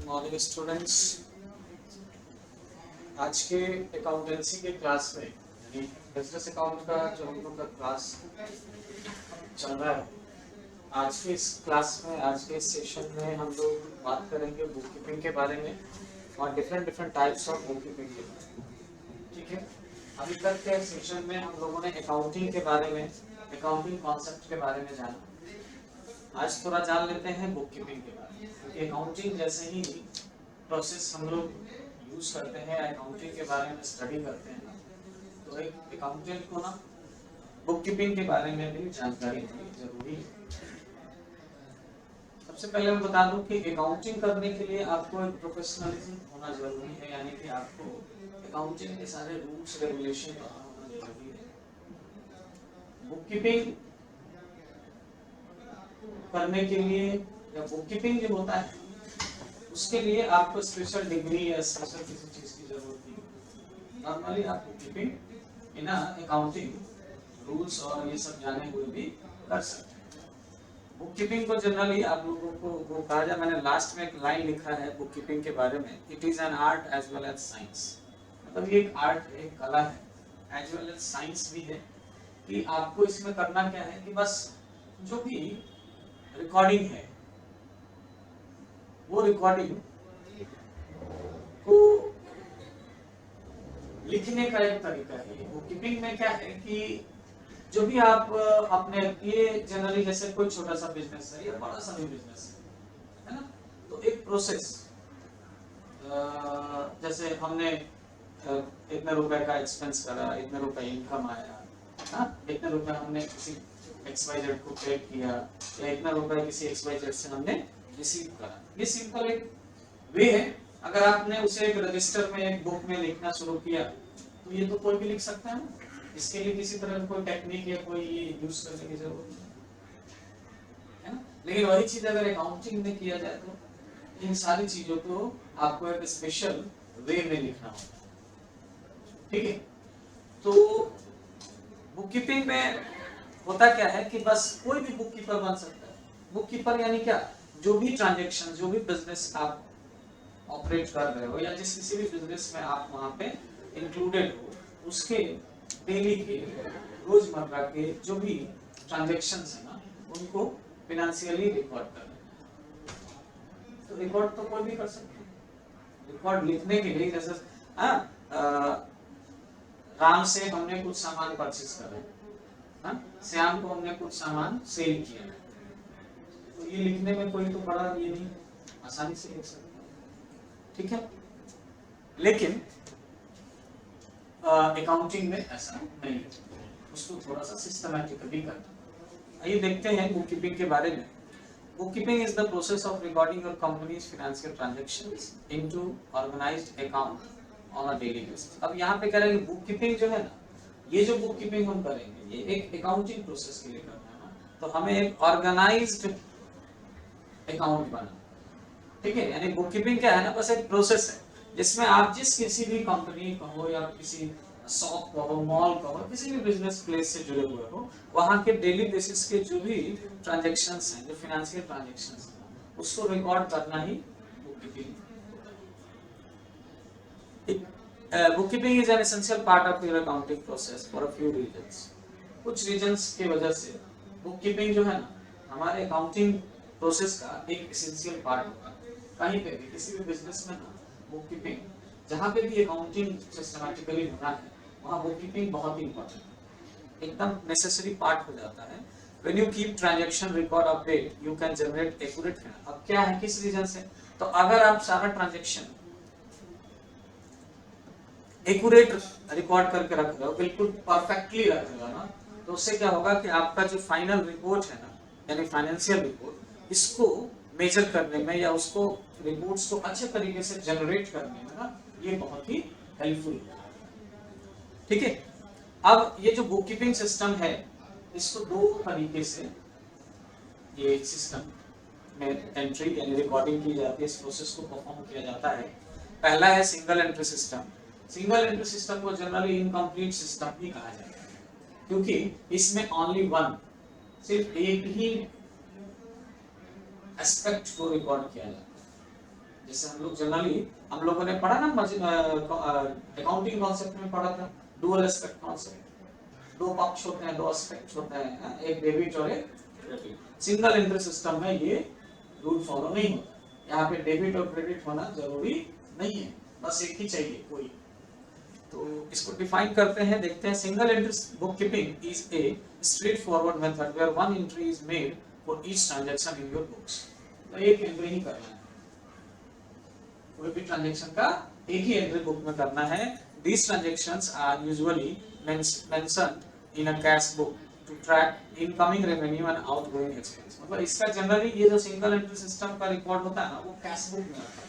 Morning students. आज के accountancy के क्लास में यानी बिजनेस अकाउंट का जो हम लोग का क्लास चल रहा है, आज के इस क्लास में, आज के इस सेशन में हम लोग बात करेंगे बुक कीपिंग के बारे में और different different types of book keeping के बारे में। ठीक है, अभी तक के सेशन में हम लोगों ने अकाउंटिंग के बारे में, अकाउंटिंग कॉन्सेप्ट के बारे में जाना। आज थोड़ा जान लेते हैं बुक कीपिंग के बारे में, क्योंकि अकाउंटिंग जैसे ही प्रोसेस हम लोग यूज करते हैं, अकाउंटिंग के बारे में स्टडी करते हैं, तो एक अकाउंटेंट को ना बुक कीपिंग के बारे में भी जानकारी होनी जरूरी है। सबसे पहले मैं बता दूं कि अकाउंटिंग करने के लिए आपको एक प्रोफेशनलिज्म होना जरूरी है, यानी कि आपको अकाउंटिंग के सारे रूल्स रेगुलेशन पता होना जरूरी है। बुक कीपिंग करने के लिए या बुक कीपिंग जो होता है उसके लिए आपको स्पेशल डिग्री या स्पेशल किसी चीज की जरूरत नहीं। नॉर्मली आप बुक कीपिंग बिना अकाउंटिंग रूल्स और ये सब जाने हुए भी कर सकते हैं। बुक कीपिंग को जनरली आप लोगों को वो कहा जाए, मैंने लास्ट में एक लाइन लिखा है बुक कीपिंग के बारे में, it is an art as well as science. मतलब ये एक आर्ट, एक कला है, एज वेल एज साइंस भी है। कि आपको इसमें करना क्या है कि बस जो भी रिकॉर्डिंग है वो रिकॉर्डिंग को लिखने का एक तरीका है। बुक कीपिंग में क्या है कि जो भी आप अपने, ये जनरली जैसे कोई छोटा सा बिजनेस है या बड़ा सा भी बिजनेस है ना, तो एक प्रोसेस, जैसे हमने इतने रुपए का एक्सपेंस करा, इतने रुपए इनकम आया, इतने रुपए हमने किसी XYZ को पे किया या इतना रुपए किसी XYZ से हमने रिसीव करा। ये सिंपल एक वे है। अगर आपने उसे एक रजिस्टर में, एक बुक में लिखना शुरू किया तो ये तो कोई भी लिख सकता है ना, इसके लिए किसी तरह की कोई टेक्निक या कोई यूज करने की जरूरत नहीं है ना। लेकिन वही चीज अगर अकाउंटिंग में किया जाए तो इन सारी चीजों को आपको एक स्पेशल वे में लिखना होता है। ठीक है, तो बुक कीपिंग में होता क्या है कि बस कोई भी बुक कीपर बन सकता है। बुक कीपर यानी क्या, जो भी ट्रांजैक्शन, जो भी बिजनेस आप ऑपरेट कर रहे हो या जिस किसी भी बिजनेस में आप वहां पे इंक्लूडेड हो, उसके डेली के, रोजमर्रा के जो भी ट्रांजैक्शंस है ना, उनको फाइनेंशियली रिकॉर्ड करना। तो रिकॉर्ड तो कोई भी कर सकता है। रिकॉर्ड लिखने के लिए जैसे राम से हमने कुछ सामान परचेज करा, श्याम को हमने कुछ सामान सेल किया, तो ये लिखने में कोई तो बड़ा ये नहीं, आसानी से लिख सकते। ठीक है, लेकिन अकाउंटिंग में ऐसा नहीं है, उसको थोड़ा सा सिस्टमैटिकली करना। आइए देखते हैं बुक कीपिंग के बारे में। Book keeping is the process of recording your company's financial transactions into organized account on a daily basis. अब यहाँ पे कह रहे हैं बुक कीपिंग जो है ना, ये जो बुक कीपिंग हम करेंगे ये एक अकाउंटिंग प्रोसेस के लिए करना है ना, तो हमें एक ऑर्गेनाइज्ड अकाउंट बनाना। ठीक है, यानी बुक कीपिंग क्या है ना, बस एक प्रोसेस है जिसमें आप जिस किसी भी कंपनी का हो या किसी शॉप का हो, मॉल का हो, किसी भी बिजनेस प्लेस से जुड़े हुए हो, वहां के डेली बेसिस के जो भी ट्रांजैक्शंस हैं, जो फाइनेंशियल ट्रांजैक्शंस हैं, उसको रिकॉर्ड करना ही bookkeeping. Book keeping is an essential part of your accounting process for a few reasons. कुछ रीजंस की वजह से बुक कीपिंग जो है ना, हमारे अकाउंटिंग प्रोसेस का एक एसेंशियल पार्ट होगा। कहीं पे भी, किसी भी बिजनेस में ना, बुक कीपिंग, जहां पे भी अकाउंटिंग सिस्टमैटिकली होना है, वहां बुक कीपिंग बहुत ही इंपॉर्टेंट है, एकदम नेसेसरी पार्ट हो जाता है। When you keep transaction record update you can generate accurate finance. अब क्या है, किस रीजन से, तो अगर आप सारा ट्रांजैक्शन एक्यूरेट रिकॉर्ड करके रख रहे हो, बिल्कुल परफेक्टली रख रहे हो ना, तो उससे क्या होगा कि आपका जो फाइनल रिपोर्ट है ना, यानी फाइनेंशियल रिपोर्ट, इसको मेजर करने में या उसको रिपोर्ट्स को अच्छे तरीके से जनरेट करने में ना, ये बहुत ही हेल्पफुल है। ठीक है, अब ये जो बुक कीपिंग सिस्टम है, इसको दो तरीके से ये सिस्टम में एंट्री यानी रिकॉर्डिंग की जाती है, इस प्रोसेस को परफॉर्म किया जाता है। पहला है single entry system. Single entry system को जनरली इनकम्प्लीट सिस्टम भी कहा जाता है, क्योंकि इसमें ओनली वन, सिर्फ एक ही एस्पेक्ट को रिकॉर्ड किया जाता है। जैसे हम लोग जनरली हम लोगों ने पढ़ा ना अकाउंटिंग कॉन्सेप्ट में पढ़ा था, डुअल एस्पेक्ट कॉन्सेप्ट, दो पक्ष होते हैं, दो एस्पेक्ट होते हैं, एक डेबिट और एक क्रेडिट। सिंगल एंट्री सिस्टम में ये रूल फॉलो नहीं होता, यहाँ पे डेबिट और क्रेडिट होना जरूरी नहीं है, बस एक ही चाहिए कोई। तो इसको डिफाइन करते हैं, देखते हैं। Single entry book keeping is a straight forward method where one entry is made for each transaction in your books. तो एक एंट्री ही करना है, कोई भी ट्रांजैक्शन का एक ही एंट्री बुक में करना है। These transactions are usually mentioned in a cash book to track incoming revenue and outgoing expense। मतलब इसका जनरली ये जो सिंगल एंट्री सिस्टम का रिकॉर्ड होता है ना, वो कैश बुक में आता है।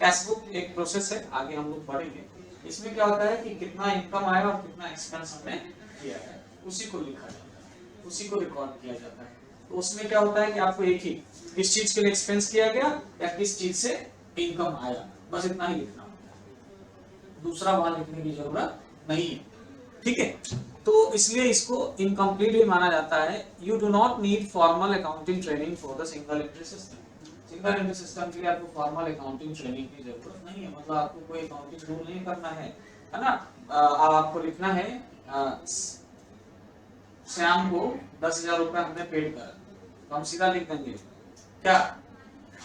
कैश बुक एक प्रोसेस है, आगे हम लोग पढ़ेंगे। इसमें क्या होता है कि कितना इनकम आया और कितना एक्सपेंस हमने किया है, उसी को लिखा जाता है, उसी को रिकॉर्ड किया जाता है। तो उसमें क्या होता है कि आपको एक ही किस चीज के लिए एक्सपेंस किया गया या किस चीज से इनकम आया, बस इतना ही लिखना होता है, दूसरा वहां लिखने की जरूरत नहीं है, ठीक है। तो इसलिए इसको इनकम्प्लीट भी माना जाता है। You do not need formal accounting training for the single entry system. Single entry system के लिए आपको फॉर्मल अकाउंटिंग ट्रेनिंग की जरूरत नहीं है, मतलब आपको कोई अकाउंटिंग रूल नहीं करना है ना। आपको लिखना है श्याम को 10,000 रुपए हमने पेड करा, तो हम सीधा लिख देंगे क्या,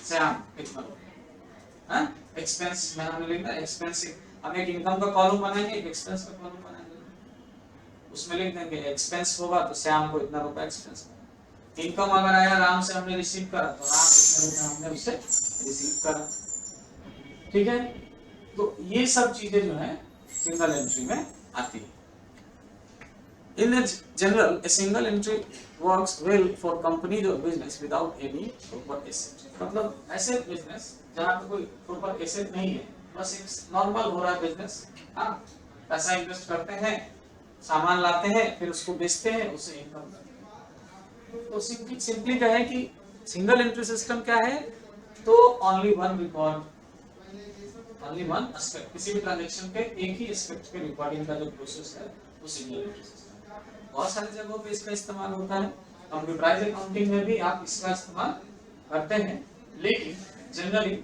श्याम इतना रुपए। एक्सपेंस में हमने लिखना एक्सपेंस, हम एक इनकम का कॉलम बनाएंगे, एक एक्सपेंस का कॉलम बनाएंगे, उसमें लिख देंगे एक्सपेंस होगा तो श्याम को इतना रुपए एक्सपेंस। इनकम अगर आया राम से हमने रिसीव करा तो राम इतने रुपए हमने उससे रिसीव करा, ठीक है। तो ये सब चीजें जो है सिंगल एंट्री में आती है। In general, a single entry works well for companies or business without any proper asset। मतलब ऐसे बिजनेस जहाँ पे कोई प्रॉपर एसेट नहीं है, बस एक नॉर्मल हो रहा है बिजनेस, हाँ पैसा इन्वेस्ट करते हैं, सामान लाते हैं, फिर उसको बेचते हैं, उससे इनकम करते हैं। तो सिंपली क्या है कि सिंगल एंट्री सिस्टम क्या है, तो only one record, only one aspect, किसी भी ट्रांजैक्शन के एक ही एस्पेक्ट के रिकॉर्डिंग का जो प्रोसेस है वो सिंगल एंट्री सिस्टम। बहुत सारी जगहों पे इसका इस्तेमाल होता है, कंप्यूटराइज्ड अकाउंटिंग में भी आप इसका इस्तेमाल करते हैं, लेकिन जनरली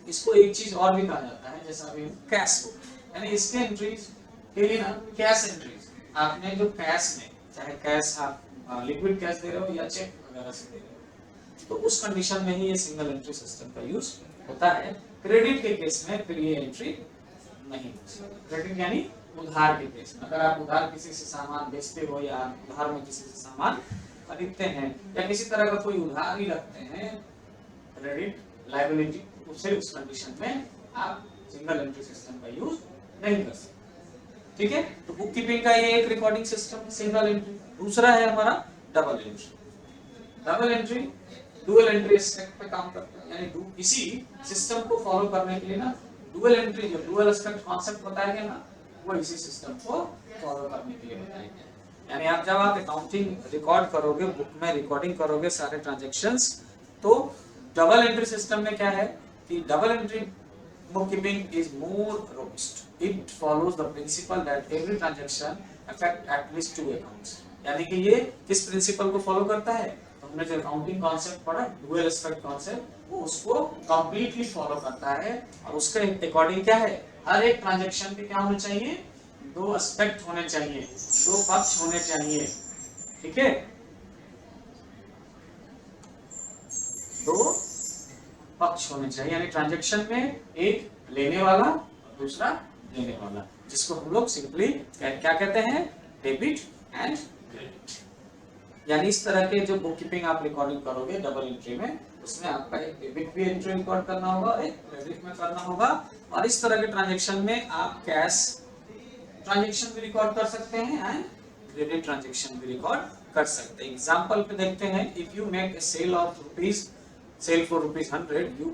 इसको एक चीज और भी कहा जाता है, जैसा अभी कैश बुक, यानी इसके एंट्रीज के लिए ना कैश एंट्रीज, आपने जो कैश में, चाहे कैश आप लिक्विड कैश दे रहे हो या चेक वगैरह से दे रहे हो, तो उस कंडीशन में ही ये सिंगल एंट्री सिस्टम का यूज होता है। क्रेडिट के केस में फिर ये एंट्री नहीं होती। क्रेडिट यानी उधार के केस में, अगर आप उधार किसी से सामान बेचते हो या उधार में किसी से सामान खरीदते हैं या किसी तरह का कोई उधार ही रखते हैं, क्रेडिट लायबिलिटी, उसे उस कंडीशन में आप सिंगल एंट्री सिस्टम का यूज नहीं कर सकते, ठीक है। तो बुक कीपिंग का ये एक रिकॉर्डिंग सिस्टम सिंगल एंट्री। दूसरा है हमारा double entry. Double entry dual entry aspect पे काम करता है, यानी इसी सिस्टम को फॉलो करने के लिए ना डुअल एंट्री, जो डुअल एस्पेक्ट कॉन्सेप्ट बताया गया ना, वो इसी सिस्टम को फॉलो करने के लिए बताया गया। यानी आप जब आप अकाउंटिंग रिकॉर्ड करोगे, बुक में रिकॉर्डिंग करोगे सारे ट्रांजैक्शंस, तो डबल एंट्री सिस्टम में क्या है कि double entry bookkeeping is more robust. It follows the principle that every transaction affect at least two accounts। यानी कि ये किस प्रिंसिपल को फॉलो करता है, तो हमने जो अकाउंटिंग कॉन्सेप्ट पढ़ा डुअल एस्पेक्ट कॉन्सेप्ट, वो उसको कंप्लीटली फॉलो करता है। और उसके अकॉर्डिंग क्या है, हर एक ट्रांजैक्शन के क्या होने चाहिए, दो एस्पेक्ट होने चाहिए, दो पक्ष होने चाहिए, ठीक है, दो पक्ष होने चाहिए। यानी ट्रांजैक्शन में एक लेने वाला और दूसरा देने वाला, जिसको हम लोग सिंपली क्या कहते हैं, डेबिट एंड क्रेडिट। यानी इस तरह के जो बुक कीपिंग आप रिकॉर्डिंग करोगे डबल एंट्री में, उसमें आपका एक डेबिट भी एंट्री रिकॉर्ड करना होगा, एक क्रेडिट में करना होगा। और इस तरह के ट्रांजैक्शन में आप कैश ट्रांजैक्शन भी रिकॉर्ड कर सकते हैं एंड क्रेडिट ट्रांजैक्शन भी रिकॉर्ड कर सकते हैं। एग्जांपल पे देखते हैं, if you make a sale of sale for ₹100,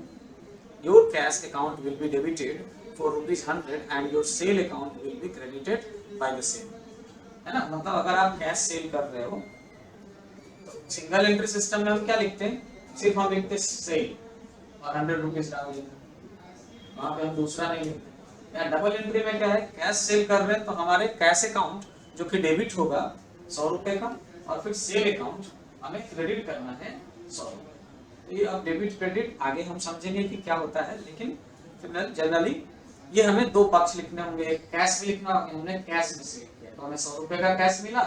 your cash account will be debited for ₹100 and your sale account will be credited by the same, है ना। मतलब अगर आप कैश सेल कर रहे हो, तो सिंगल एंट्री सिस्टम में हम क्या लिखते हैं, सिर्फ हम लिखते हैं सेल और ₹100 डाल देते हैं, वहां पे हम दूसरा नहीं लिखते। या डबल एंट्री में क्या है, कैश सेल कर रहे हैं तो हमारे कैश अकाउंट जो कि डेबिट होगा ₹100 का, और फिर सेल अकाउंट हमें क्रेडिट करना है ₹100। ये अब डेबिट क्रेडिट आगे हम समझेंगे कि क्या होता है, लेकिन जनरली ये हमें दो पक्ष लिखने होंगे, कैश में लिखना होगा, हमने कैश में सेल किया तो हमें 100 रुपए का कैश मिला,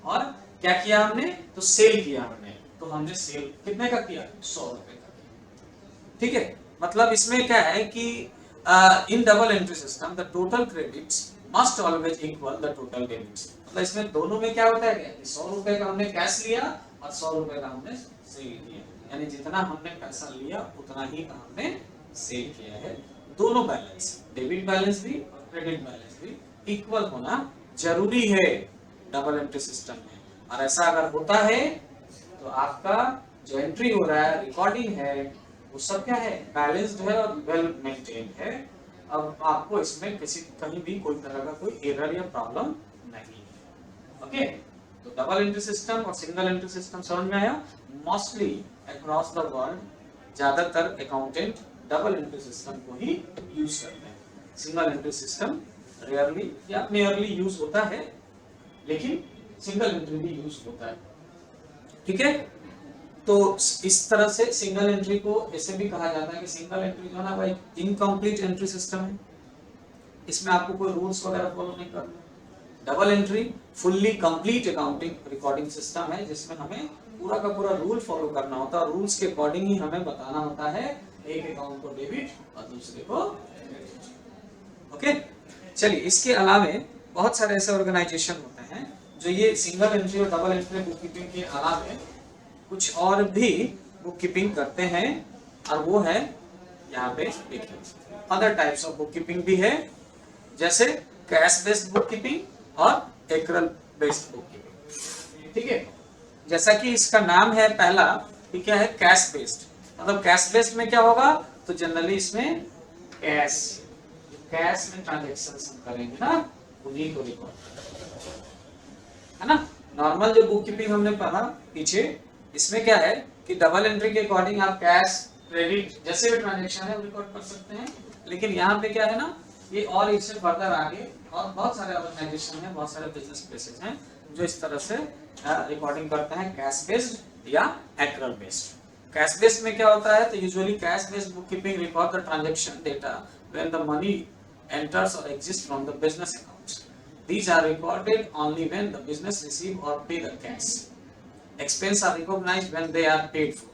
और क्या किया हमने, तो सेल किया हमने, तो हमने सेल कितने का किया, 100 रुपए का किया। ठीक है, मतलब इसमें क्या है कि in double entry system the total credits must always equal the total debits. मतलब इसमें दोनों में क्या होता है कि 100 रुपए का हमने कैश लिया और 100 रुपए का हमने सेल किया, यानी जितना हमने पैसा लिया उतना ही का हमने सेल किया है। दोनों बैलेंस, डेबिट बैलेंस भी और क्रेडिट बैलेंस भी इक्वल होना जरूरी है डबल एंट्री सिस्टम में, और ऐसा अगर होता है तो आपका जो एंट्री हो रहा है, रिकॉर्डिंग है, वो सब क्या है, बैलेंस्ड है और वेल मेंटेन्ड है। अब आपको इसमें कहीं भी कोई तरह का कोई एरर या प्रॉब्लम नहीं है। ओके, तो डबल एंट्री सिस्टम और सिंगल एंट्री सिस्टम समझ में आया। मोस्टली अक्रॉस द वर्ल्ड ज्यादातर अकाउंटेंट डबल एंट्री सिस्टम को ही यूज करते हैं, सिंगल एंट्री सिस्टम रेयरली या मेयरली यूज होता है, लेकिन सिंगल एंट्री भी यूज होता है। ठीक है, तो इस तरह से सिंगल एंट्री को ऐसे भी कहा जाता है कि सिंगल एंट्री जो है ना भाई इनकम्प्लीट एंट्री सिस्टम है, इसमें आपको कोई रूल्स वगैरह फॉलो नहीं करना। Double entry fully complete accounting recording system है, जिसमें हमें पूरा का पूरा रूल फॉलो करना होता है, और रूल्स के अकॉर्डिंग ही हमें बताना होता है एक अकाउंट को डेबिट और दूसरे को क्रेडिट। ओके, चलिए इसके अलावे बहुत सारे ऐसे ऑर्गेनाइजेशन होते हैं जो ये सिंगल एंट्री और डबल एंट्री बुक कीपिंग के अलावे कुछ और भी बुक कीपिंग करते हैं, और वो है यहाँ पे देखिए other types of book keeping भी है, जैसे कैश बेस्ड बुक कीपिंग और एक्रेल बेस्ड बुक कीपिंग। ठीक है, जैसा कि इसका नाम है पहला, कि क्या है, कैश बेस्ड। मतलब कैश बेस्ड में क्या होगा, तो जनरली इसमें कैश में ट्रांजैक्शंस करेंगे ना, उन्हीं को रिकॉर्ड है ना। नॉर्मल जो बुक कीपिंग हमने पढ़ा पीछे, इसमें क्या है कि डबल एंट्री के अकॉर्डिंग आप कैश क्रेडिट जैसे भी ट्रांजैक्शन है वो रिकॉर्ड कर सकते हैं, लेकिन यहाँ पे क्या है ना, ये और इससे फर्दर आगे और बहुत सारे ऑर्गेनाइजेशन हैं, बहुत सारे बिजनेस प्लेसेस हैं जो इस तरह से रिकॉर्डिंग करते हैं, कैश बेस्ड या एक्रेल बेस्ड। कैश बेस्ड में क्या होता है, तो usually cash based book keeping record the transaction data when the money enters or exists from the business accounts. These are recorded only when the business receive or pay the cash. Expenses are recognized when they are paid for.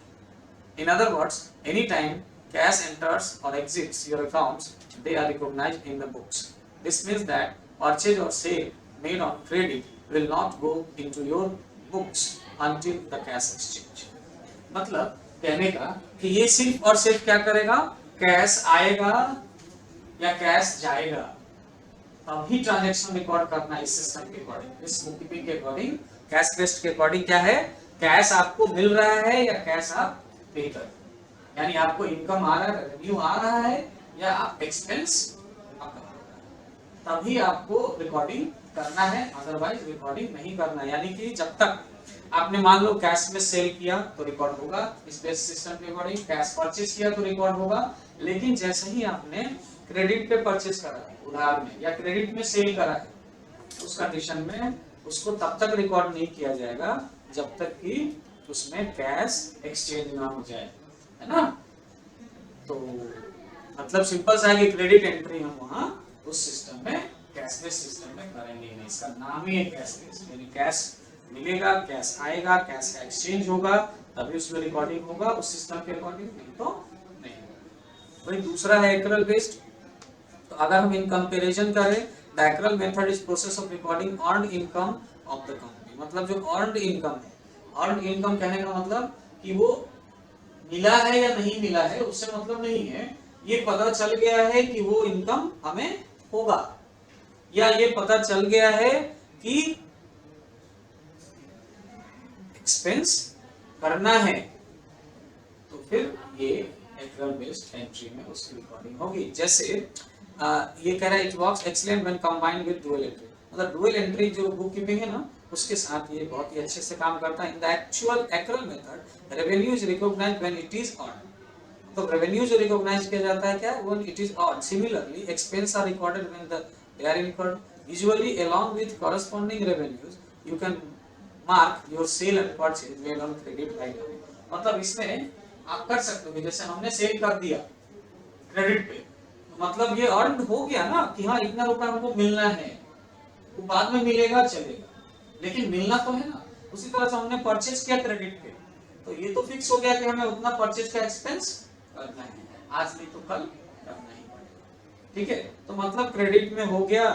In other words, anytime cash enters or exits your accounts, they are recognized in the books. This means that purchase or sale made on credit will not go into your books until the cash exchange. मतलब कहने का कि ये सिर्फ और सिर्फ क्या करेगा, कैश आएगा या कैश जाएगा तभी ट्रांजैक्शन रिकॉर्ड करना इस सिस्टम के अकॉर्डिंग, इस बुक कीपिंग के अकॉर्डिंग, कैश बेस्ड के अकॉर्डिंग क्या है, कैश आपको मिल रहा है या कैश आप पे कर रहे हैं, यानी आपको इनकम आ रहा है, रेवेन्यू आ रहा है, या आप एक्सपेंस तभी आपको रिकॉर्डिंग करना है, अदरवाइज रिकॉर्डिंग नहीं करना। यानी कि जब तक आपने मान लो कैश में सेल किया तो रिकॉर्ड होगा इस बेस सिस्टम के अकॉर्डिंग, कैश परचेज किया तो रिकॉर्ड होगा, लेकिन जैसे ही आपने क्रेडिट पे परचेज करा है उधार में, या क्रेडिट में सेल करा है, उस कंडीशन में उसको तब तक रिकॉर्ड नहीं किया जाएगा जब तक कि उसमें कैश एक्सचेंज ना हो जाए, है ना। तो मतलब सिंपल सा है कि क्रेडिट एंट्री हम वहां उस सिस्टम में, कैश बेस्ड सिस्टम में करेंगे नहीं, इसका नाम ही है कैश बेस्ड, यानी कैश मिलेगा, कैश आएगा, कैश का एक्सचेंज होगा, तभी उसमें रिकॉर्डिंग होगा उस सिस्टम के अकॉर्डिंग, नहीं तो नहीं। वही दूसरा है एक्रेल बेस्ड। तो अगर हम इन कंपैरिजन करें, the accrual method is process of recording earned income of the company. मतलब जो अर्नड इनकम है, अर्नड इनकम कहने का मतलब कि वो मिला है या नहीं मिला है उससे मतलब नहीं है, ये पता चल गया है कि वो इनकम हमें होगा, या ये पता चल गया है कि एक्सपेंस करना है, तो फिर ये एक्रेल बेस्ड एंट्री में उसकी रिकॉर्डिंग होगी। जैसे ये कह रहा है it works excellent when combined with dual entry. मतलब डुअल एंट्री जो बुक कीपिंग है ना, उसके साथ ये बहुत ही अच्छे से काम करता है। In the actual accrual method revenue is recognised when it is earned. तो रेवेन्यू जो रिकॉग्नाइज किया जाता है क्या, when it is earned. Similarly expense are recorded when they are incurred, usually along with corresponding revenues you can mark your sale and purchase made on credit line. मतलब इसमें आप कर सकते हो कि जैसे हमने सेल कर दिया क्रेडिट पे, तो मतलब ये अर्न हो गया ना कि हाँ इतना रुपया हमको मिलना है, वो बाद में मिलेगा चलेगा, लेकिन मिलना तो है ना। उसी तरह से हमने परचेज किया क्रेडिट पे, तो ये तो फिक्स हो गया कि हमें उतना परचेज का एक्सपेंस करना है, आज नहीं तो कल करना ही पड़ेगा। ठीक है, तो मतलब क्रेडिट में हो गया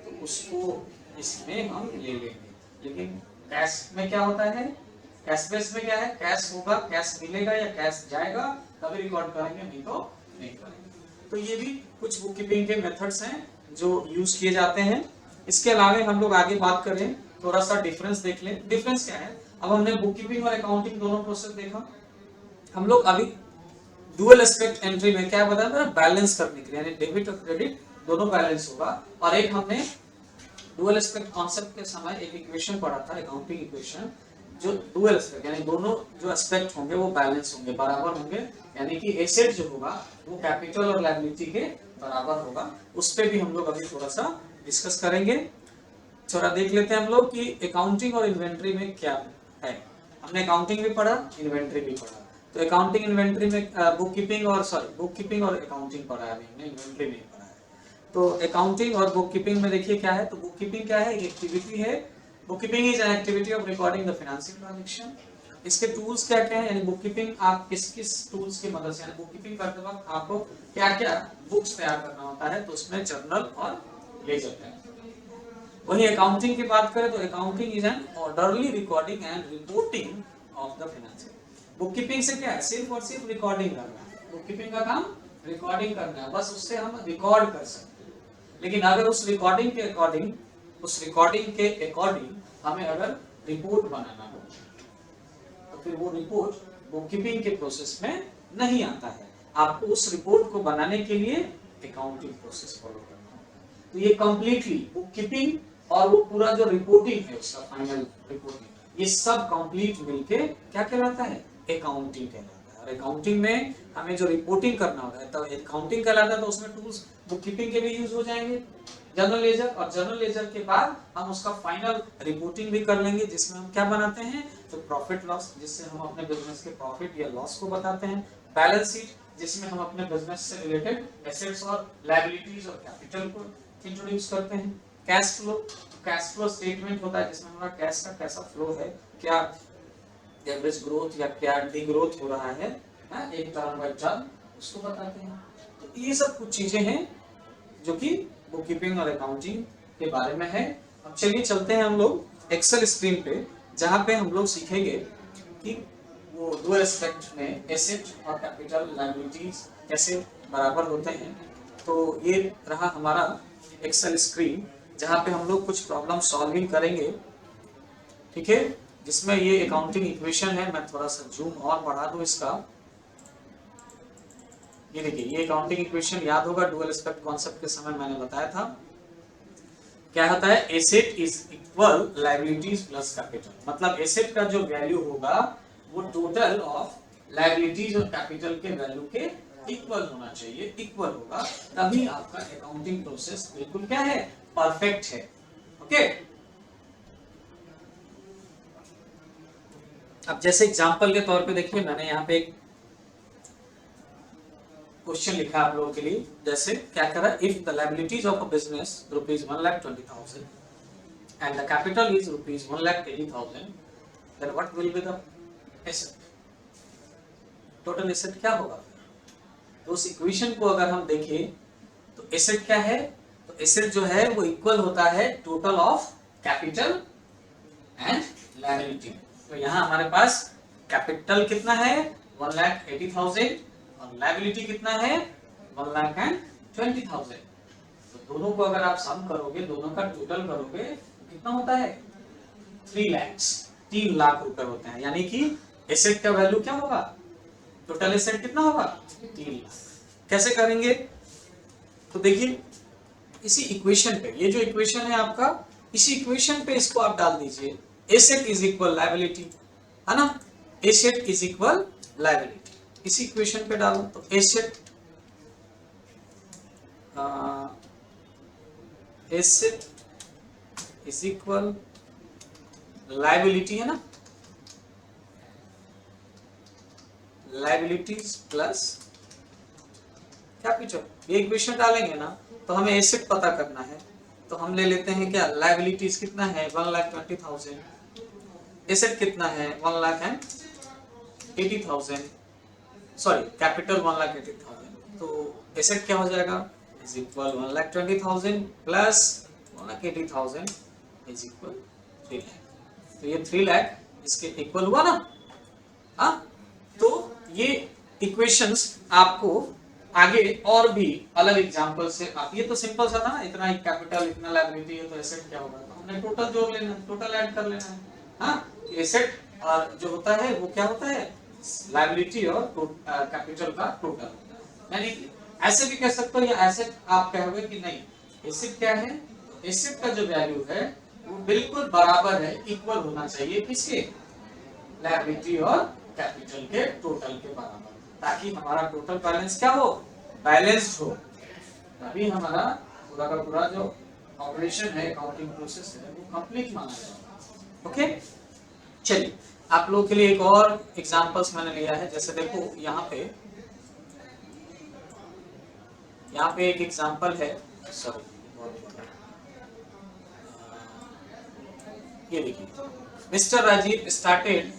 तो उसको इसमें हम ले लेंगे। लेकिन कैश में क्या होता है, कैश बेस में क्या है, कैश होगा, कैश मिलेगा या कैश जाएगा तभी रिकॉर्ड करेंगे, नहीं तो नहीं करेंगे। तो ये भी कुछ बुक कीपिंग के मेथड्स हैं जो यूज किए जाते हैं। इसके अलावा हम लोग आगे बात करें, थोड़ा सा डिफरेंस देख लें। डिफरेंस क्या है, अब हमने बुक कीपिंग और अकाउंटिंग दोनों प्रोसेस देखा। हम लोग अभी डुअल एस्पेक्ट एंट्री में क्या बताया था, बैलेंस करने के लिए, यानी डेबिट और क्रेडिट दोनों बैलेंस होगा। और एक हमने डुअल एस्पेक्ट कॉन्सेप्ट के समय एक इक्वेशन पढ़ा था, अकाउंटिंग इक्वेशन, जो डुअल एस्पेक्ट यानी दोनों जो एस्पेक्ट होंगे वो बैलेंस होंगे, बराबर होंगे, यानी कि एसेट जो होगा वो कैपिटल और लायबिलिटी के बराबर होगा। उस पे भी हम लोग अभी थोड़ा सा डिस्कस करेंगे। थोड़ा देख लेते हैं हम लोग कि अकाउंटिंग और इन्वेंट्री में क्या है। हमने अकाउंटिंग भी पढ़ा, इन्वेंट्री भी पढ़ा। तो अकाउंटिंग इन्वेंट्री में बुक कीपिंग और अकाउंटिंग पढ़ा है, हमने इन्वेंट्री नहीं पढ़ा है। तो अकाउंटिंग और बुक कीपिंग में देखिए क्या है, तो बुक कीपिंग क्या है, एक एक्टिविटी है। Book keeping is an activity of recording the financial transaction. इसके टूल्स क्या क्या है, यानी बुक कीपिंग आप किस किस टूल्स की मदद से, यानी बुक कीपिंग करते वक्त आपको क्या क्या बुक्स तैयार करना होता है, तो उसमें जर्नल और लेजर है। वही अकाउंटिंग की बात करें तो accounting is an orderly recording and reporting of the financial. Book keeping से क्या है, सिर्फ और सिर्फ रिकॉर्डिंग करना है। बुक कीपिंग का काम रिकॉर्डिंग करना है, बस उससे हम रिकॉर्ड कर सकते हैं। लेकिन अगर उस रिकॉर्डिंग के अकॉर्डिंग हमें अगर रिपोर्ट बनाना हो तो फिर वो रिपोर्ट बुक कीपिंग के प्रोसेस में नहीं आता है। आपको उस रिपोर्ट को बनाने के लिए अकाउंटिंग प्रोसेस फॉलो करना होता है। तो ये कंप्लीटली बुक कीपिंग और वो पूरा जो रिपोर्टिंग है उसका फाइनल रिपोर्टिंग, ये सब कंप्लीट मिलके क्या कहलाता है, अकाउंटिंग कहलाता है। और अकाउंटिंग में हमें जो रिपोर्टिंग करना होता है तो अकाउंटिंग कहलाता है, तो उसमें टूल्स बुक कीपिंग के भी यूज हो जाएंगे, जर्नल लेजर, और जर्नल लेजर के बाद हम उसका फाइनल रिपोर्टिंग भी कर लेंगे, जिसमें हम क्या बनाते हैं, तो प्रॉफिट लॉस, जिससे हम अपने बिजनेस के प्रॉफिट या लॉस को बताते हैं। बैलेंस शीट, जिसमें हम अपने बिजनेस से रिलेटेड एसेट्स और लायबिलिटीज और कैपिटल को इंट्रोड्यूस करते हैं। कैश फ्लो स्टेटमेंट होता है, जिसमें हमारा कैश का कैसा फ्लो है, क्या एवरेज ग्रोथ या क्या डी ग्रोथ हो रहा है, एक टर्म बाय टर्म, उसको बताते हैं। तो ये सब कुछ चीजें हैं जो कि बुक कीपिंग और अकाउंटिंग के बारे में है। अब चलिए चलते हैं हम लोग एक्सेल स्क्रीन पे, जहाँ पे हम लोग सीखेंगे कि वो दो एस्पेक्ट में एसेट और कैपिटल लायबिलिटीज कैसे बराबर होते हैं। तो ये रहा हमारा एक्सेल स्क्रीन, जहाँ पे हम लोग कुछ प्रॉब्लम सॉल्विंग करेंगे, ठीक है, जिसमें ये अकाउंटिंग इक्वेशन है। मैं थोड़ा सा जूम और बढ़ा दूं इसका। ये देखिए, ये अकाउंटिंग इक्वेशन याद होगा, डुअल एस्पेक्ट कॉन्सेप्ट के समय मैंने बताया था। क्या होता है, asset is equal liabilities plus capital. मतलब एसेट का जो वैल्यू होगा वो टोटल ऑफ लायबिलिटीज और कैपिटल के वैल्यू के इक्वल होना चाहिए, इक्वल होगा, तभी आपका अकाउंटिंग प्रोसेस बिल्कुल क्या है, परफेक्ट है। ओके, अब जैसे एग्जांपल के तौर पे देखिए, मैंने यहाँ पे एक क्वेश्चन लिखा आप लोगों के लिए। जैसे क्या करा, if the liabilities of a business rupees 1,20,000 and the capital is rupees 1,80,000, then what will be the asset, total asset क्या होगा। तो उस इक्वेशन को अगर हम देखें तो एसेट क्या है, तो एसेट जो है वो इक्वल होता है total of capital and liability. तो यहाँ हमारे पास कैपिटल कितना है, 1,80,000, और लायबिलिटी कितना है, 1,20,000। तो दोनों को अगर आप सम करोगे, दोनों का टोटल करोगे तो कितना होता है, 3 लाख रुपए होते हैं। यानी कि एसेट का वैल्यू क्या होगा, टोटल एसेट कितना होगा, 3 लाख। कैसे करेंगे, तो देखिए इसी इक्वेशन पे, ये जो इक्वेशन है आपका, इसी इक्वेशन पे इसको आप डाल दीजिए, एसेट इज इक्वल लायबिलिटी, है ना, एसेट इज इक्वल लायबिलिटी, इसी इक्वेशन पे डालो तो एसेट इज इक्वल लायबिलिटी, है ना, लायबिलिटीज प्लस कैपिटल। ये इक्वेशन डालेंगे ना तो हमें एसेट पता करना है, तो हम ले लेते हैं क्या, लायबिलिटीज कितना है 1,20,000, एसेट कितना है 1,80,000, सॉरी कैपिटल 1,80,000, तो एसेट क्या हो जाएगा is equal 1,20,000 plus 1,80,000 is equal 3 lakh. तो ये 3 लाख इसके इक्वल हुआ ना। हाँ, तो ये इक्वेशंस आपको आगे और भी अलग एग्जांपल से ये तो सिंपल सा था ना, इतना ही कैपिटल इतना लायबिलिटी है तो एसेट क्या होगा, तो हमने टोटल जोड़ लेना है, टोटल ऐड कर लेना है। हाँ, एसेट और जो होता है वो क्या होता है, लायबिलिटी और कैपिटल का टोटल होता है। यानी ऐसे भी कह सकते हो या एसेट आप कहोगे कि नहीं, एसेट क्या है, एसेट का जो वैल्यू है वो बिल्कुल बराबर है, इक्वल होना चाहिए किसके, लायबिलिटी और कैपिटल के टोटल के बराबर, ताकि हमारा टोटल बैलेंस क्या हो, बैलेंस्ड हो, तभी हमारा पूरा का पूरा जो ऑपरेशन है, अकाउंटिंग प्रोसेस है वो कंप्लीट माना जाएगा। ओके, चलिए आप लोगों के लिए एक और एग्जांपल्स मैंने लिया है। जैसे देखो यहाँ पे एक एग्जांपल है, सॉरी ये देखिए, mister Rajiv started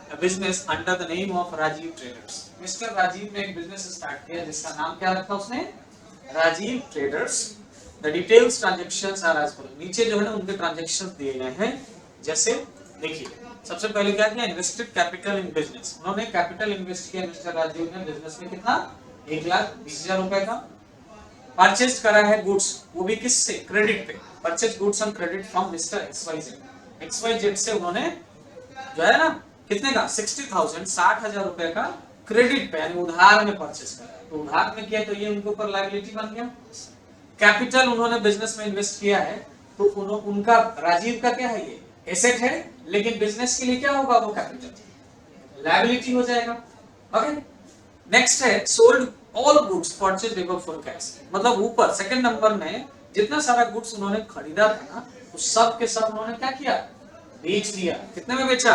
a business under the name of Rajiv traders. Mister Rajiv ने एक बिजनेस स्टार्ट किया जिसका नाम क्या रखा उसने, Rajiv traders. The details transactions are as follow. नीचे जो है ना उनके ट्रांजैक्शंस दिए गए हैं। जैसे देखिए, सबसे पहले क्या किया, इन्वेस्टेड कैपिटल इन बिजनेस। उन्होंने कैपिटल इन्वेस्ट किया मिस्टर राजीव ने बिजनेस में, कितना 1,20,000 रुपए का। परचेज करा है गुड्स, वो भी किससे, क्रेडिट पे, purchase goods on credit from mister XYZ से उन्होंने जो है ना कितने का 60,000 60,000 रुपए का क्रेडिट पे यानी उधार में परचेस करा। तो उधार में किया तो ये उनके ऊपर लायबिलिटी बन गया। कैपिटल उन्होंने बिजनेस में इन्वेस्ट किया है तो उनका राजीव का क्या है, ये एसेट है, लेकिन बिजनेस के लिए क्या होगा, वो कैपिटल लायबिलिटी हो जाएगा। ओके, नेक्स्ट है sold all goods purchase before full cash. मतलब ऊपर सेकंड नंबर में जितना सारा गुड्स उन्होंने खरीदा था ना, तो सब के सब उन्होंने क्या किया, बेच दिया। कितने में बेचा,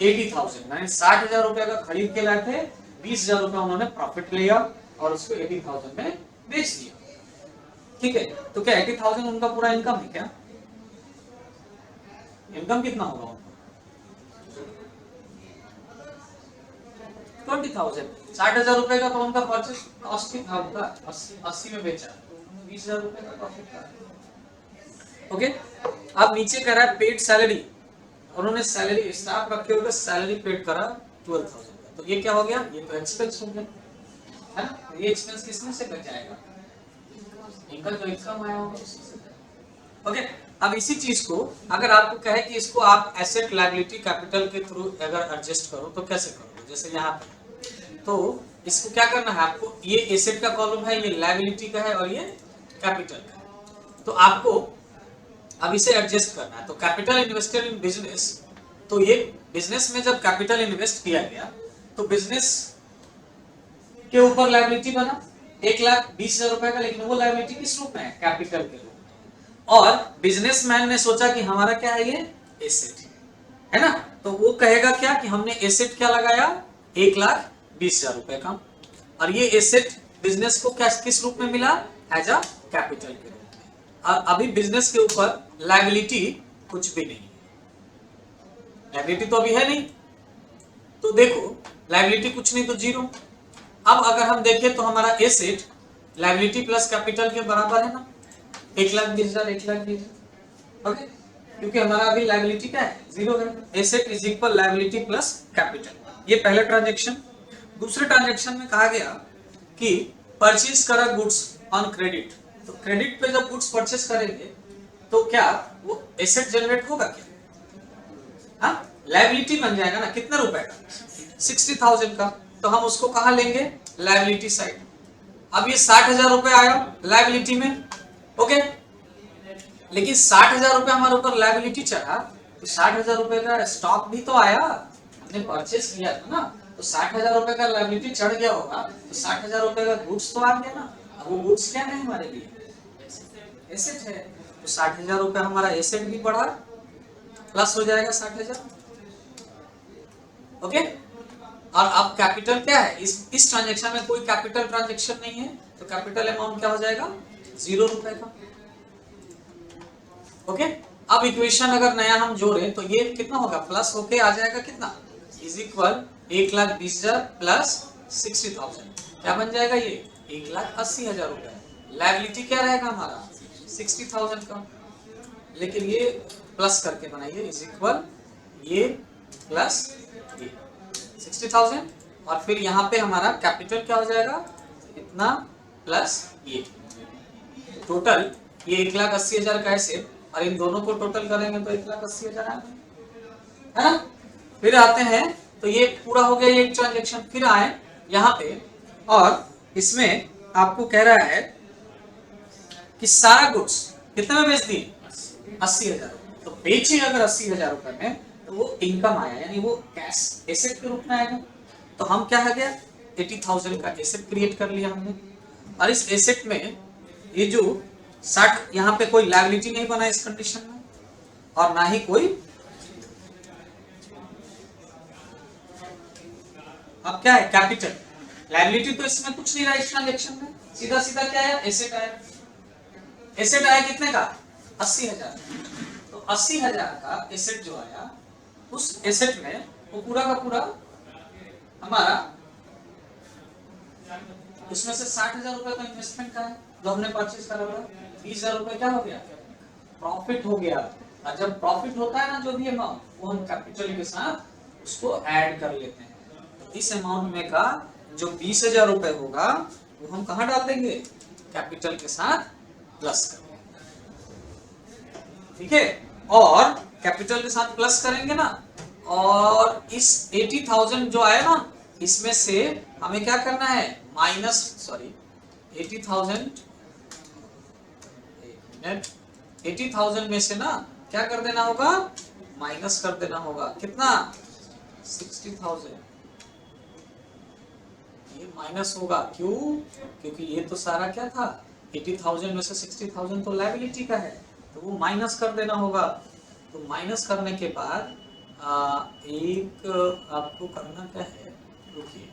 80,000, यानी 60,000 रुपए का खरीद के लाए थे, 20,000 रुपए उन्होंने प्रॉफिट लिया और उसको 80,000 में बेच दिया। ठीक है, तो क्या 80,000 उनका पूरा इनकम है क्या, इनकम कितना होगा उनका 20,000। 60,000 रुपए का तो उनका परचेज कॉस्ट था, उनका 80 में बेचा, 20,000 रुपए का प्रॉफिट था। ओके, अब नीचे कह रहा है पेड सैलरी, उन्होंने सैलरी स्टाफ रखे हुए सैलरी पेड करा 12,000 का। तो ये क्या हो गया, ये तो एक्सपेंस हो गया है ना। ये एक्सपेंस किसमें से बच जाएगा, इनका जो इनकम आया होगा उसी से। ओके, अब इसी चीज को अगर आपको कहे कि इसको आप एसेट लायबिलिटी कैपिटल के थ्रू अगर एडजस्ट करो तो कैसे करोगे, जैसे यहाँ पे तो इसको क्या करना है आपको, ये एसेट का कॉलम है, ये लायबिलिटी का है और ये कैपिटल का है। तो आपको अब इसे एडजस्ट करना है। तो कैपिटल इन्वेस्टेड इन बिजनेस, तो ये बिजनेस में जब कैपिटल इन्वेस्ट किया गया तो बिजनेस के ऊपर लायबिलिटी बना 1,20,000 रुपए का, लेकिन वो लायबिलिटी किस रूप में है, कैपिटल के रूप में। और बिजनेसमैन ने सोचा कि हमारा क्या है, ये एसेट है ना, तो वो कहेगा क्या कि हमने एसेट क्या लगाया 1,20,000 रुपए का, और ये एसेट बिजनेस को क्या किस रूप में मिला, एज अ कैपिटल के रूप में। और अभी बिजनेस के ऊपर लायबिलिटी कुछ भी नहीं, लायबिलिटी तो अभी है नहीं, तो देखो लायबिलिटी कुछ नहीं तो जीरो। अब अगर हम देखें तो हमारा एसेट लायबिलिटी प्लस कैपिटल के बराबर है ना, 1,20,000 1,20,000। ओके, क्योंकि हमारा अभी लायबिलिटी क्या है, जीरो है। Asset is equal liability plus capital, ये पहला ट्रांजैक्शन। दूसरे ट्रांजैक्शन में कहा गया कि परचेज करा गुड्स ऑन क्रेडिट। तो क्रेडिट पे जब गुड्स परचेज करेंगे तो क्या वो एसेट जनरेट होगा क्या, हाँ लायबिलिटी बन जाएगा ना, कितने रुपए का 60,000 का। तो हम उसको कहां लेंगे, लायबिलिटी साइड। अब ये 60,000 रुपए आया लायबिलिटी में, ओके, लेकिन 60,000 रुपए हमारे ऊपर लायबिलिटी चढ़ा तो 60,000 रुपए का स्टॉक भी तो आया, हमने परचेज किया था ना, तो 60,000 रुपए का लायबिलिटी चढ़ गया होगा, तो 60,000 रुपए का गुड्स तो आ गया ना। अब वो गुड्स क्या है हमारे लिए, एसेट है, तो 60,000 रुपए हमारा एसेट भी बढ़ा, प्लस हो जाएगा 60,000। ओके, और अब कैपिटल क्या है, इस ट्रांजेक्शन में कोई कैपिटल ट्रांजेक्शन नहीं है, तो कैपिटल अमाउंट क्या हो जाएगा, 0 रुपए का। ओके, अब इक्वेशन अगर नया हम जोड़े तो ये कितना होगा, प्लस होके आ जाएगा कितना, इज इक्वल 1,20,000 प्लस 60,000, क्या बन जाएगा ये 1,80,000 रुपए। लायबिलिटी क्या रहेगा हमारा 60,000 का, लेकिन ये प्लस करके बनाइए, इज इक्वल ये प्लस ये 60,000, और फिर यहाँ पे हमारा कैपिटल क्या हो जाएगा, इतना प्लस ये, टोटल ये 1,80,000 का ऐसे, और इन दोनों को टोटल करेंगे तो 1,80,000 है ना। फिर आते हैं तो ये पूरा हो गया ये ट्रांजेक्शन। फिर आए यहाँ पे और इसमें आपको कह रहा है कि सारा गुड्स कितने में बेच दिए, 80,000। तो बेचे अगर 80,000 रुपए में तो वो इनकम आया, यानी वो कैश एसेट के रूप में आएगा। तो हम क्या है गया 80,000 का एसेट क्रिएट कर लिया हमने, और इस एसेट में ये जो 60, यहाँ पे कोई लायबिलिटी नहीं बना इस कंडीशन में, और ना ही कोई, अब क्या है कैपिटल, लायबिलिटी तो इसमें कुछ नहीं रहा इस ट्रांजेक्शन में, सीधा सीधा क्या है एसेट आया। एसेट आया कितने का 80,000, तो 80,000 का एसेट जो आया, उस एसेट में वो पूरा का पूरा हमारा, उसमें से 60,000 रुपए का इन्वेस्टमेंट का है जो हमने परचेज करा हुआ, 20,000 रुपए क्या हो गया प्रॉफिट हो गया। और जब प्रॉफिट होता है ना जो भी अमाउंट, वो हम कैपिटल के साथ उसको ऐड कर लेते हैं। तो इस अमाउंट में का जो 20,000 रुपए होगा वो हम कहाँ डाल देंगे, कैपिटल के साथ प्लस कर देंगे, ठीक है। और कैपिटल के साथ प्लस करेंगे ना, और इस 80,000 जो आया ना, इसमें से हमें क्या करना है माइनस, सॉरी 80,000 में से ना क्या कर देना होगा, माइनस कर देना होगा कितना 60,000, ये माइनस होगा, क्यों, क्योंकि ये तो सारा क्या था 80,000 में से 60,000 तो लायबिलिटी का है, तो वो माइनस कर देना होगा। तो माइनस करने के बाद एक आपको करना क्या है, रुकिए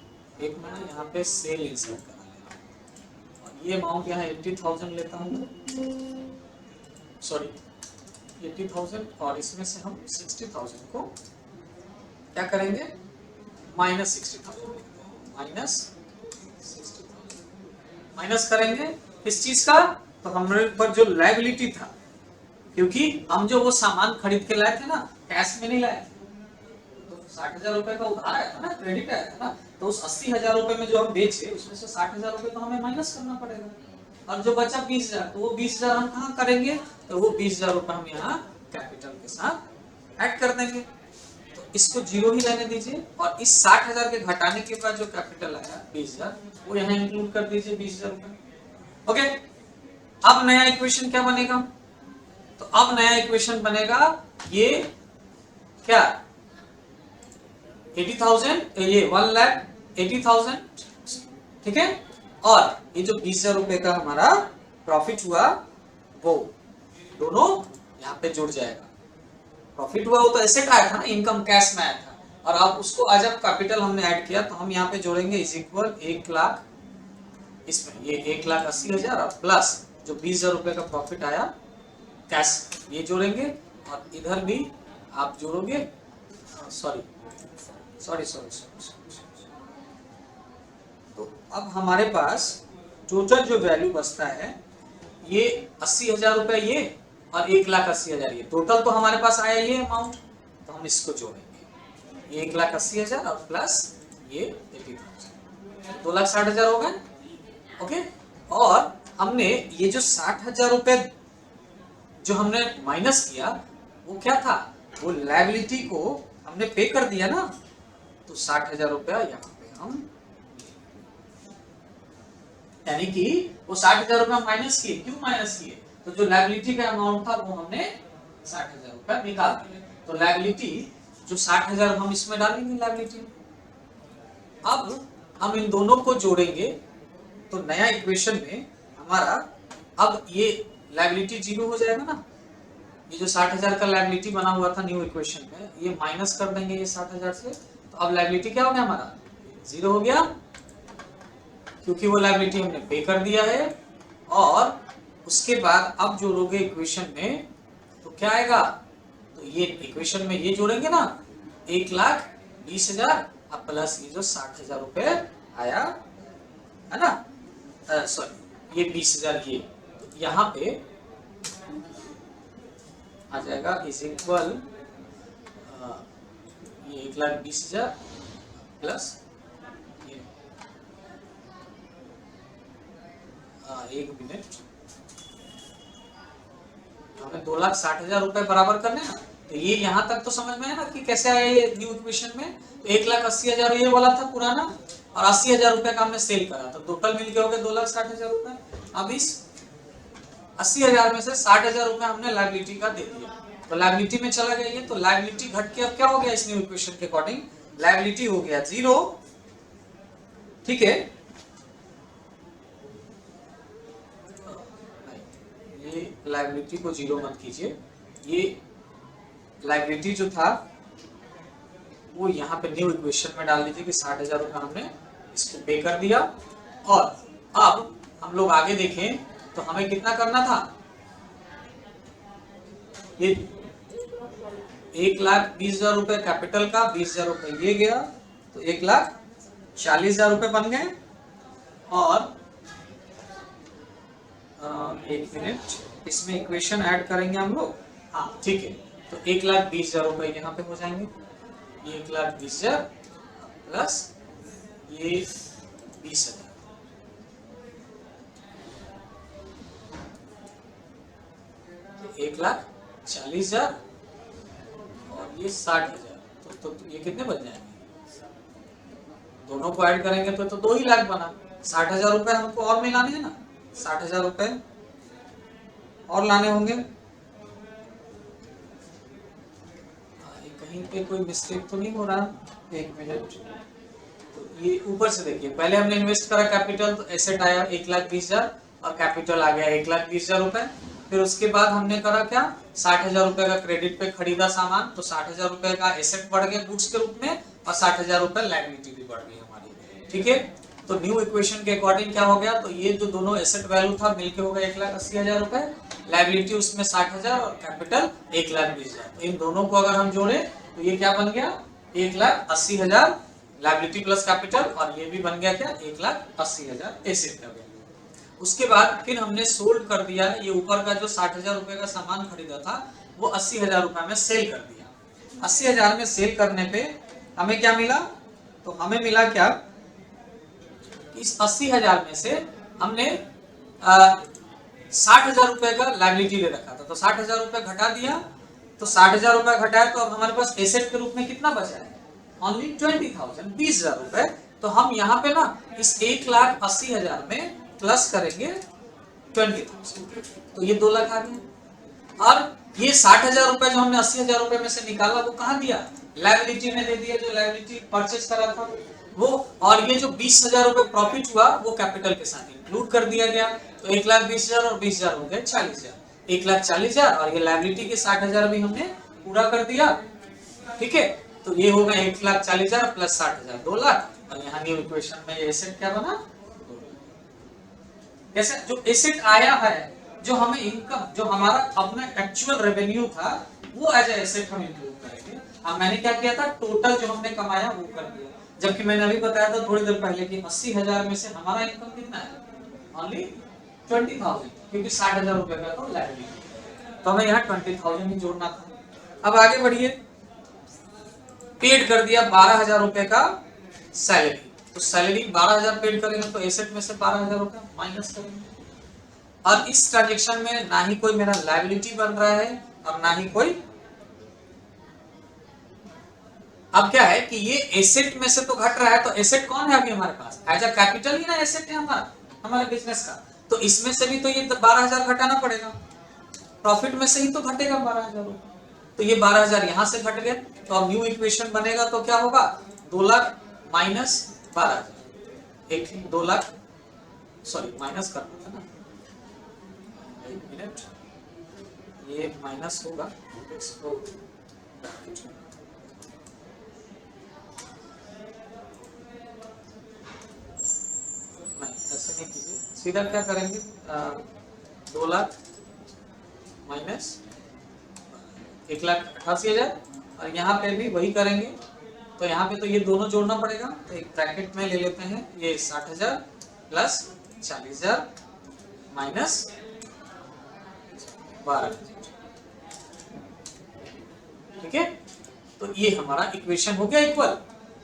एक मैं यहाँ पे सेल इंसर्ट करा लेना, और ये अमाउंट यहाँ 80,000 लेता हूँ, सॉरी 80,000, और इसमें से हम 60,000 को क्या करेंगे माइनस 60,000, माइनस 60,000 माइनस करेंगे किस चीज का, तो हमारे पर जो लायबिलिटी था, क्योंकि हम जो वो सामान खरीद के लाए थे ना, कैश में नहीं लाए, तो 60,000 रुपए का उधार आया था ना, क्रेडिट आया था ना, तो उस 80,000 रुपए में जो हम बेचे उसमें से 60,000 रुपए तो हमें माइनस करना पड़ेगा, और जो बचा 20,000, तो वो 20,000 हम कहाँ करेंगे, तो वो 20,000 रुपए हम यहाँ कैपिटल के साथ ऐड कर देंगे। तो इसको 0 ही रहने दीजिए, और इस 60,000 के घटाने के बाद जो कैपिटल आया 20,000 वो यहाँ इंक्लूड कर दीजिए 20,000 रुपए। ओके, अब नया इक्वेशन क्या बनेगा, तो अब नया इक्वेशन बनेगा ये क्या 80,000, ये 1,80,000, ठीक है, और ये जो 20,000 रुपए का हमारा प्रॉफिट हुआ वो दोनों यहाँ पे जुड़ जाएगा। प्रॉफिट हुआ वो तो एसेट आया था ना, इनकम कैश में आया था, और अब उसको आज अब कैपिटल हमने ऐड किया, तो हम यहाँ पे जोड़ेंगे इज इक्वल 1,00,000, इसमें ये 1,80,000 और प्लस जो 20,000 रुपए का प्रॉफिट आया कैश, ये जोड़ेंगे, और इधर भी आप जोड़ोगे, सॉरी, तो अब हमारे पास टोटल जो वैल्यू बचता है ये 80,000 रुपए ये, और 1,80,000 ये, टोटल तो हमारे पास आया ये अमाउंट, तो हम इसको जोड़ेंगे, ये 1,80,000 और प्लस ये 80,000, 2,60,000 हो गए। ओके, और हमने ये जो 60,000 रुपए जो हमने माइनस किया वो क्या था, वो लायबिलिटी को हमने पे कर दिया ना, तो 60,000 रुपया यहाँ पे हम, यानी कि वो 60,000 रुपया माइनस किए, क्यों माइनस किए, तो जो लायबिलिटी का अमाउंट था वो हमने 60,000 रुपया निकाल दिया, तो लायबिलिटी जो 60,000 हम इसमें डालेंगे लायबिलिटी। अब हम इन दोनों को जोड़ेंगे तो नया इक्वेशन में हमारा, अब ये लायबिलिटी 0 हो जाएगा ना, ये जो 60,000 का लायबिलिटी बना हुआ था न्यू इक्वेशन में, ये माइनस कर देंगे ये 60,000 से, तो अब लायबिलिटी क्या हो गया हमारा जीरो हो गया क्योंकि वो लायबिलिटी हमने पे कर दिया है। और उसके बाद अब जोड़ोगे इक्वेशन में तो क्या आएगा, तो ये इक्वेशन में ये जोड़ेंगे ना 1,20,000 अब प्लस ये जो 60,000 रुपए आया है ना, सॉरी ये 20,000 ये तो यहाँ पे आ जाएगा इज इक्वल ये 1,20,000 प्लस ये एक मिनट हमें 2,60,000 रुपए बराबर करने हैं। तो ये यहाँ तक तो समझ में है ना कि कैसे आया ये न्यू इक्वेशन में। तो 1,80,000 ये वाला था पुराना और 80,000 रुपए का हमने सेल करा तो टोटल मिलके हो गए 2,60,000 रुपए। अब इस 80,000 में से 60,000 रुपए हमने लायबिलिटी का दे दिया तो लायबिलिटी में चला गया ये, तो लायबिलिटी घट के अब क्या हो गया इस न्यू इक्वेशन के अकॉर्डिंग, लायबिलिटी हो गया 0। ठीक है, ये लायबिलिटी को 0 मत कीजिए, ये लायबिलिटी जो था वो यहाँ पे न्यू इक्वेशन में डाल दीजिए कि 60,000 रुपए हमने इसको पे कर दिया। और अब हम लोग आगे देखें तो हमें कितना करना था, ये 1,20,000 रुपए कैपिटल का, 20,000 रुपए ये गया तो 1,40,000 रुपए बन गए। और एक मिनट इसमें इक्वेशन ऐड करेंगे हम लोग, हाँ ठीक है, तो 1,20,000 रुपए यहाँ पे हो जाएंगे, ये 1,20,000 प्लस ये 20,000 1,40,000 और ये 60,000 तो ये कितने बन जाएंगे, दोनों को ऐड करेंगे तो 2 ही लाख बना। 60,000 रुपए हमको और मिलाने हैं ना, 60,000 रुपए और लाने होंगे। कहीं पे कोई मिस्टेक तो नहीं हो रहा, एक मिनट, तो ये ऊपर से देखिए पहले हमने इन्वेस्ट करा कैपिटल तो एसेट आया 1,20,000 और कैपिटल आ गया 1,20,000 रुपए। फिर उसके बाद हमने करा क्या, 60,000 रुपए का क्रेडिट पे खरीदा सामान तो 60,000 रुपए का एसेट बढ़ गया गुड्स के रूप में और 60,000 रुपए लायबिलिटी भी बढ़ गई हमारी। ठीक है, तो न्यू इक्वेशन के अकॉर्डिंग क्या हो गया, तो ये जो दोनों एसेट वैल्यू था मिलके हो गया 1,80,000 रुपए, लायबिलिटी उसमें 60,000 और कैपिटल 1,20,000। तो इन दोनों को अगर हम जोड़े तो ये क्या बन गया 1,80,000 लायबिलिटी प्लस कैपिटल और ये भी बन गया क्या 1,80,000 एसेट का वैल्यू। उसके बाद फिर हमने सोल्ड कर दिया, ये ऊपर का जो 60,000 रुपए का सामान खरीदा था वो 80,000 रुपए में सेल कर दिया। 80,000 में सेल करने पे हमें क्या मिला, तो हमें मिला क्या, इस 80,000 में से हमने 60,000 रुपए का लायबिलिटी ले रखा था तो 60,000 रुपए घटा दिया, तो 60,000 रुपए घटाया तो अब हमारे पास एसेट के रूप में कितना बचा है, ओनली 20,000 20,000 रुपए। तो हम यहाँ पे ना इस 1,80,000 में प्लस करेंगे 20,000 तो ये 2 लाख आ गया। और ये 60,000 रुपए जो हमने 80,000 रुपए में से निकाला वो कहाँ दिया, लायबिलिटी में दे दिया, जो लायबिलिटी परचेज करा था वो। और ये जो 20,000 रुपए प्रॉफिट हुआ वो कैपिटल के साथ इंक्लूड कर दिया गया, तो 1,20,000 और 20,000 हो गए 40,000, 1,40,000 और ये लायबिलिटी के 60,000 भी हमने पूरा कर दिया। ठीक है, तो ये हो गया 1,40,000 प्लस 60,000 2 लाख। और यहाँ न्यू इक्वेशन में ये एसेट क्या बना, कैसे जो एसेट आया है, जो हमें इनकम, जो हमारा अपना एक्चुअल रेवेन्यू था वो एज ए एसेट हम इंक्लूड करेंगे। अब मैंने क्या किया था, टोटल जो हमने कमाया वो कर दिया, जबकि मैंने अभी बताया था थोड़ी देर पहले कि 80,000 में से हमारा इनकम कितना है, ओनली 20,000, क्योंकि 60,000 रुपए का तो लायबिलिटी, तो हमें यहाँ 20,000 ही जोड़ना था। अब आगे बढ़िए, पेड कर दिया 12,000 रुपए का सैलरी, तो सैलरी 12,000 पेड करेंगे तो एसेट में से 12,000 रुपए माइनस करेंगे। और इस ट्रांजेक्शन में ना ही कोई मेरा लायबिलिटी बन रहा है और ना ही कोई, अब क्या है कि ये एसेट में से तो घट रहा है, तो एसेट कौन है अभी हमारे पास, एज अ कैपिटल ही ना एसेट है हमारा, हमारे बिजनेस का, तो इसमें से भी तो ये 12,000 घटाना पड़ेगा, प्रॉफिट में से ही तो घटेगा 12,000 रुपए, तो ये 12,000 यहां से घट गए। तो अब न्यू इक्वेशन बनेगा तो क्या होगा, 2 लाख माइनस 12,000, एक 2 लाख, सॉरी माइनस करना था ना, एक मिनट, ये माइनस होगा, इसको सीधा क्या करेंगे 2 लाख माइनस 1,88,000 और यहाँ पे भी वही करेंगे। तो यहाँ पे तो ये दोनों जोड़ना पड़ेगा, तो एक ब्रैकेट में ले लेते हैं, ये 60,000 प्लस 40,000 माइनस 12,000। ठीक है, तो ये हमारा इक्वेशन हो गया इक्वल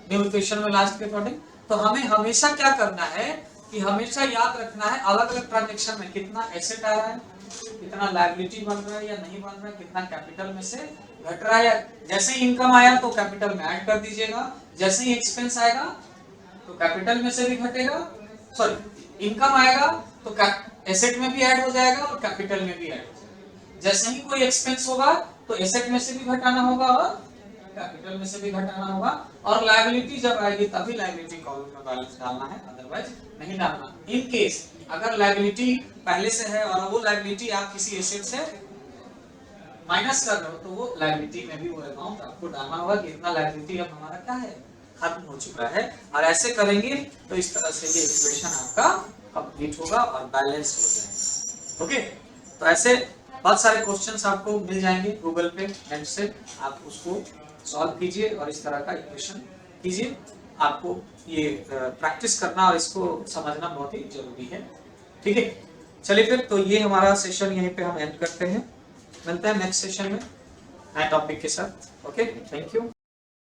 न्यू इक्वेशन में लास्ट के अकॉर्डिंग। तो हमें हमेशा क्या करना है कि हमेशा याद रखना है अलग अलग ट्रांजेक्शन में कितना एसेट आ रहा है, कितना लायबिलिटी बन रहा है या नहीं बन रहा है, कितना कैपिटल में से घट रहा है। जैसे ही इनकम आया तो कैपिटल में ऐड कर दीजिएगा, जैसे ही एक्सपेंस आएगा तो कैपिटल में से भी घटेगा, सॉरी इनकम आएगा तो एसेट में भी ऐड हो जाएगा और कैपिटल में भी ऐड हो जाएगा। जैसे ही कोई एक्सपेंस होगा तो एसेट में से भी घटाना होगा और कैपिटल में से भी घटाना होगा, और लायबिलिटी जब आएगी तभी लायबिलिटी कॉलम में बैलेंस डालना है, अदरवाइज नहीं डालना। इन केस अगर लायबिलिटी पहले से है और वो लायबिलिटी आप किसी एसेट से माइनस कर रहे हो तो वो लायबिलिटी में भी वो अमाउंट आपको डालना होगा कि इतना लायबिलिटी अब हमारा क्या है, खत्म हो चुका है। और ऐसे करेंगे तो इस तरह से ये इक्वेशन आपका कंप्लीट होगा और बैलेंस हो जाएगा। ओके, तो ऐसे बहुत सारे क्वेश्चंस आपको मिल जाएंगे गूगल पे नेट से, आप उसको सॉल्व कीजिए और इस तरह का इक्वेशन कीजिए। आपको ये प्रैक्टिस करना और इसको समझना बहुत ही जरूरी है। ठीक है, चलिए फिर तो ये हमारा सेशन यहीं पे हम एंड करते हैं, मिलते हैं नेक्स्ट सेशन में नए टॉपिक के साथ। Okay, thank you.